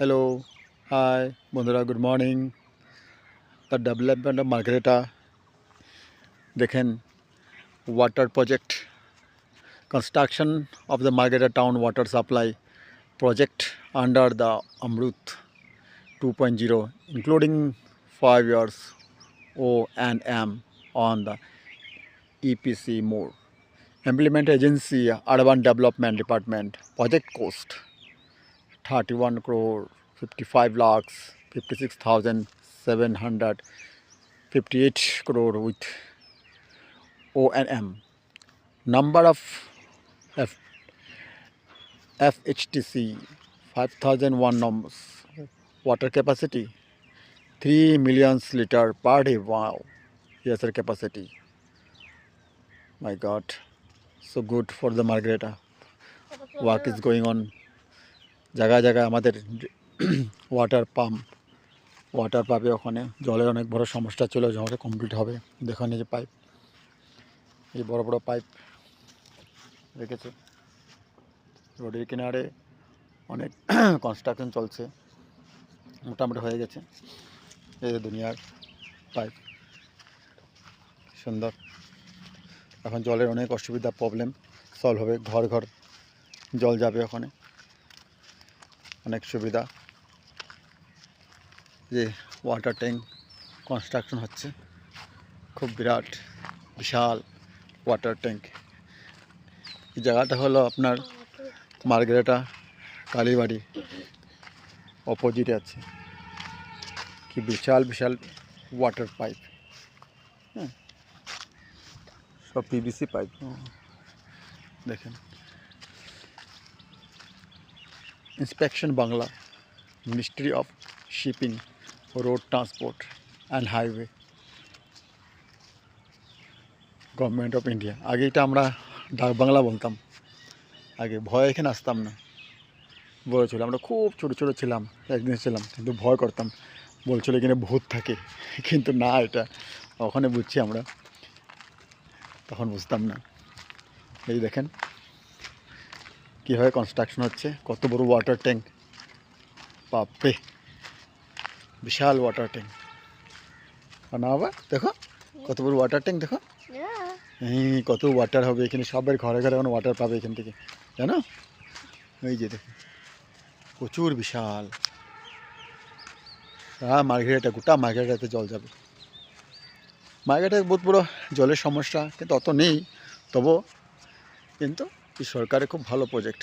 Hello, hi বন্ধুরা, good morning. The development of Margherita. দেখেন, water project, construction of the Margherita town water supply project under the Amrut 2.0, including 5 years O&M on the EPC mode. Implement agency, Urban Development Department. Project cost 31 crore 55 lakhs 56,758 crore with O&M. Number of FHTC 5,001 numbers. Water capacity 3 million liter per day. Wow, yes, sir, capacity. My God, so good for the Margareta. Work is going on. জায়গায় জায়গায় আমাদের water পাম্পে ওখানে জলের অনেক বড় সমস্যা ছিল, জলটা কমপ্লিট হবে। দেখুন এই যে পাইপ, এই বড় বড় পাইপ রেখেছে রোডের কিনারে। অনেক কনস্ট্রাকশন চলছে, মোটামুটি হয়ে গেছে। এই যে দুনিয়ার পাইপ, সুন্দর। এখন জলের অনেক অসুবিধা, প্রবলেম সলভ হবে। ঘর ঘর জল যাবে ওখানে, অনেক সুবিধা। যে ওয়াটার ট্যাঙ্ক কনস্ট্রাকশন হচ্ছে, খুব বিরাট বিশাল ওয়াটার ট্যাঙ্ক। এই জায়গাটা হলো আপনার মার্গারেটা কালীবাড়ি অপোজিটে আছে। কি বিশাল বিশাল ওয়াটার পাইপ, হ্যাঁ, সব পিভিসি পাইপ। দেখেন, inspection Bangla, ministry of shipping, road transport and highway, government of India. আগে এটা আমরা ডাক বাংলা বলতাম, আগে ভয় এখানে আসতাম না। বড় ছিল, আমরা খুব ছোটো ছোটো ছিলাম, একদিন ছিলাম, কিন্তু ভয় করতাম। বলছিল এখানে ভূত থাকে, কিন্তু না, এটা ওখানে বুঝছি আমরা, তখন বুঝতাম না। এই দেখেন কীভাবে কনস্ট্রাকশন হচ্ছে, কত বড় ওয়াটার ট্যাঙ্ক, বাপরে বিশাল ওয়াটার ট্যাঙ্ক। না বাবা, দেখো কত বড় ওয়াটার ট্যাঙ্ক, দেখো কত ওয়াটার হবে এখানে। সবার ঘরে ঘরে এখন ওয়াটার পাবে এখান থেকে, জানো? এই যে দেখো, প্রচুর বিশাল। মার্গারেটা, গোটা মার্গারেটাতে জল যাবে। মার্গারেটায় বহুত বড় জলের সমস্যা, কিন্তু অত নেই, তবু কিন্তু এই সরকারের খুব ভালো প্রজেক্ট।